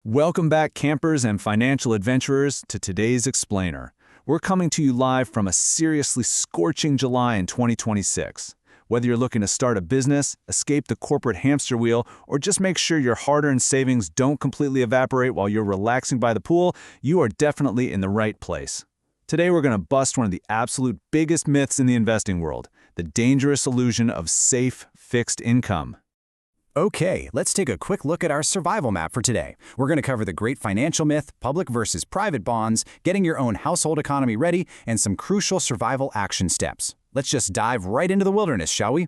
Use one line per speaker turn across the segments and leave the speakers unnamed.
Welcome back, campers and financial adventurers, to today's Explainer. We're coming to you live from a seriously scorching July in 2026. Whether you're looking to start a business, escape the corporate hamster wheel, or just make sure your hard-earned savings don't completely evaporate while you're relaxing by the pool, you are definitely in the right place. Today we're going to bust one of the absolute biggest myths in the investing world, the dangerous illusion of safe, fixed income.
Okay, let's take a quick look at our survival map for today. We're going to cover the great financial myth, public versus private bonds, getting your own household economy ready, and some crucial survival action steps. Let's just dive right into the wilderness, shall we?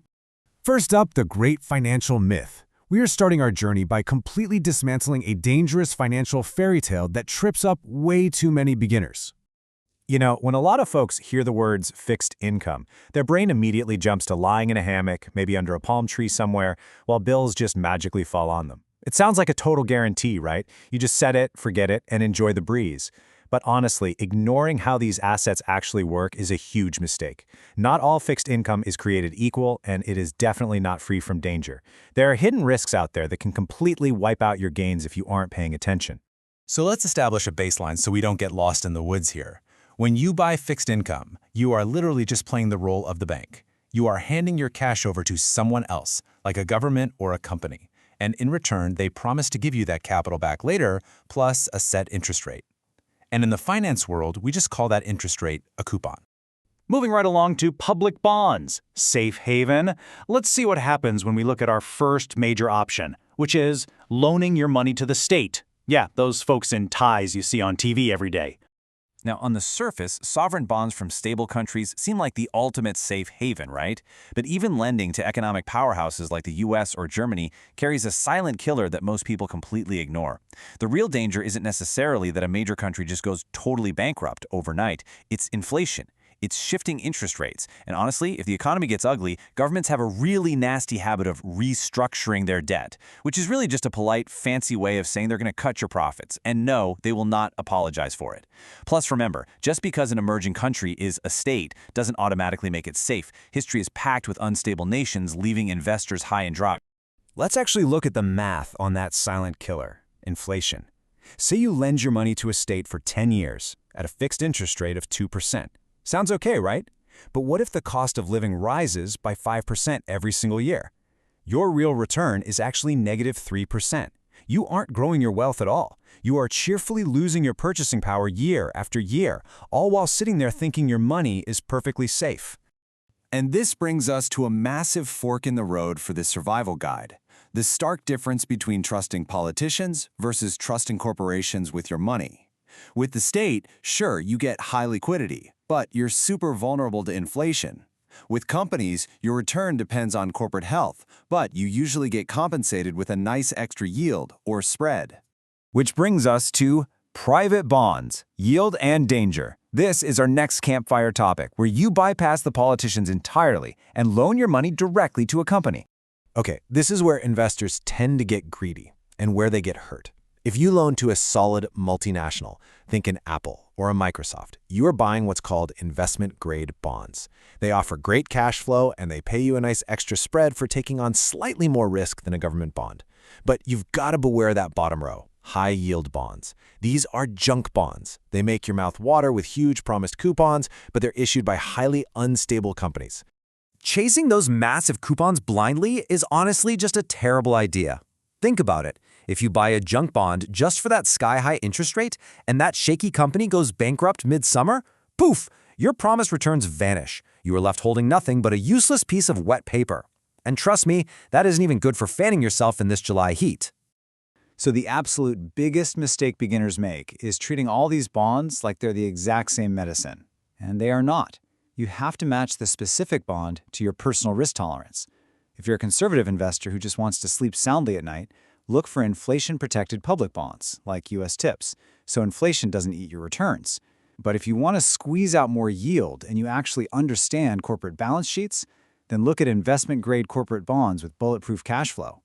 First up, the great financial myth. We are starting our journey by completely dismantling a dangerous financial fairy tale that trips up way too many beginners.
You know, when a lot of folks hear the words fixed income, their brain immediately jumps to lying in a hammock, maybe under a palm tree somewhere, while bills just magically fall on them. It sounds like a total guarantee, right? You just set it, forget it, and enjoy the breeze. But honestly, ignoring how these assets actually work is a huge mistake. Not all fixed income is created equal, and it is definitely not free from danger. There are hidden risks out there that can completely wipe out your gains if you aren't paying attention.
So let's establish a baseline so we don't get lost in the woods here. When you buy fixed income, you are literally just playing the role of the bank. You are handing your cash over to someone else, like a government or a company. And in return, they promise to give you that capital back later, plus a set interest rate. And in the finance world, we just call that interest rate a coupon.
Moving right along to public bonds, safe haven. Let's see what happens when we look at our first major option, which is loaning your money to the state. Yeah, those folks in ties you see on TV every day.
Now, on the surface, sovereign bonds from stable countries seem like the ultimate safe haven, right? But even lending to economic powerhouses like the US or Germany carries a silent killer that most people completely ignore. The real danger isn't necessarily that a major country just goes totally bankrupt overnight. It's inflation. It's shifting interest rates. And honestly, if the economy gets ugly, governments have a really nasty habit of restructuring their debt, which is really just a polite, fancy way of saying they're going to cut your profits. And no, they will not apologize for it. Plus, remember, just because an emerging country is a state doesn't automatically make it safe. History is packed with unstable nations, leaving investors high and dry.
Let's actually look at the math on that silent killer, inflation. Say you lend your money to a state for 10 years at a fixed interest rate of 2%. Sounds okay, right? But what if the cost of living rises by 5% every single year? Your real return is actually negative 3%. You aren't growing your wealth at all. You are cheerfully losing your purchasing power year after year, all while sitting there thinking your money is perfectly safe.
And this brings us to a massive fork in the road for this survival guide. The stark difference between trusting politicians versus trusting corporations with your money. With the state, sure, you get high liquidity, but you're super vulnerable to inflation. With companies, your return depends on corporate health, but you usually get compensated with a nice extra yield or spread.
Which brings us to private bonds, yield and danger. This is our next campfire topic, where you bypass the politicians entirely and loan your money directly to a company.
Okay, this is where investors tend to get greedy and where they get hurt. If you loan to a solid multinational, think an Apple or a Microsoft, you are buying what's called investment-grade bonds. They offer great cash flow and they pay you a nice extra spread for taking on slightly more risk than a government bond. But you've got to beware that bottom row, high-yield bonds. These are junk bonds. They make your mouth water with huge promised coupons, but they're issued by highly unstable companies.
Chasing those massive coupons blindly is honestly just a terrible idea. Think about it. If you buy a junk bond just for that sky-high interest rate and that shaky company goes bankrupt mid-summer, poof, your promised returns vanish. You are left holding nothing but a useless piece of wet paper. And trust me, that isn't even good for fanning yourself in this July heat.
So the absolute biggest mistake beginners make is treating all these bonds like they're the exact same medicine. And they are not. You have to match the specific bond to your personal risk tolerance. If you're a conservative investor who just wants to sleep soundly at night, look for inflation-protected public bonds, like U.S. TIPS, so inflation doesn't eat your returns. But if you want to squeeze out more yield and you actually understand corporate balance sheets, then look at investment-grade corporate bonds with bulletproof cash flow.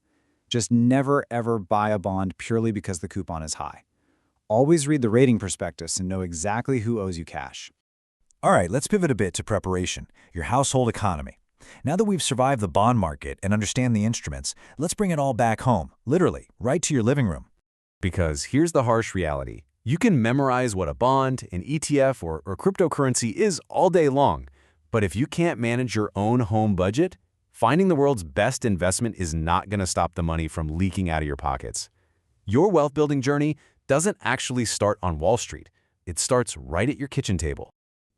Just never, ever buy a bond purely because the coupon is high. Always read the rating prospectus and know exactly who owes you cash.
All right, let's pivot a bit to preparation, your household economy. Now that we've survived the bond market and understand the instruments, let's bring it all back home, literally, right to your living room.
Because here's the harsh reality. You can memorize what a bond, an ETF, or cryptocurrency is all day long. But if you can't manage your own home budget, finding the world's best investment is not going to stop the money from leaking out of your pockets. Your wealth-building journey doesn't actually start on Wall Street. It starts right at your kitchen table.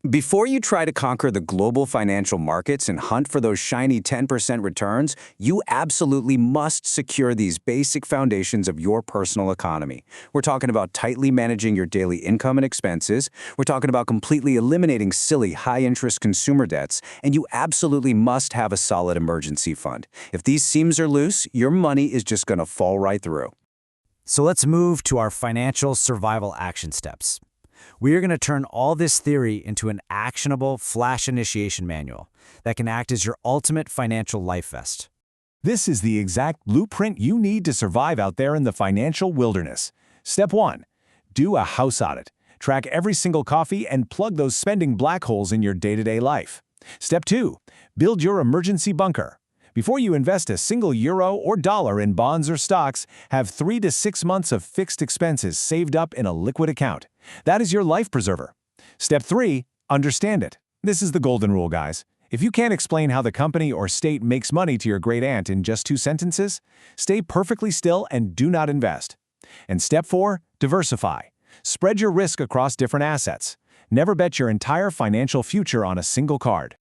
Before you try to conquer the global financial markets and hunt for those shiny 10% returns, you absolutely must secure these basic foundations of your personal economy. We're talking about tightly managing your daily income and expenses. We're talking about completely eliminating silly, high-interest consumer debts. And you absolutely must have a solid emergency fund. If these seams are loose, your money is just going to fall right through.
So let's move to our financial survival action steps. We are going to turn all this theory into an actionable flash initiation manual that can act as your ultimate financial life vest.
This is the exact blueprint you need to survive out there in the financial wilderness. Step 1. Do a house audit. Track every single coffee and plug those spending black holes in your day-to-day life. Step 2. Build your emergency bunker. Before you invest a single euro or dollar in bonds or stocks, have 3 to 6 months of fixed expenses saved up in a liquid account. That is your life preserver. Step 3. Understand it. This is the golden rule, guys. If you can't explain how the company or state makes money to your great aunt in just 2 sentences, stay perfectly still and do not invest. And step 4. Diversify. Spread your risk across different assets. Never bet your entire financial future on a single card.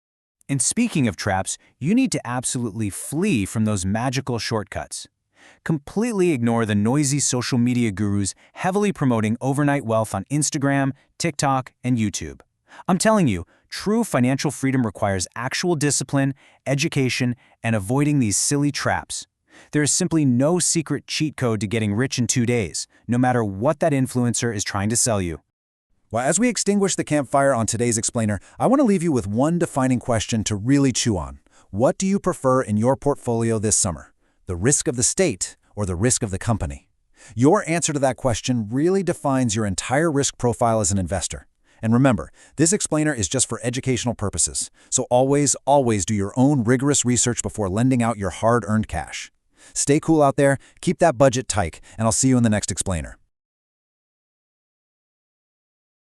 And speaking of traps, you need to absolutely flee from those magical shortcuts. Completely ignore the noisy social media gurus heavily promoting overnight wealth on Instagram, TikTok, and YouTube. I'm telling you, true financial freedom requires actual discipline, education, and avoiding these silly traps. There is simply no secret cheat code to getting rich in 2 days, no matter what that influencer is trying to sell you.
Well, as we extinguish the campfire on today's explainer, I want to leave you with one defining question to really chew on. What do you prefer in your portfolio this summer? The risk of the state or the risk of the company? Your answer to that question really defines your entire risk profile as an investor. And remember, this explainer is just for educational purposes, so always do your own rigorous research before lending out your hard-earned cash. Stay cool out there, keep that budget tight, and I'll see you in the next explainer.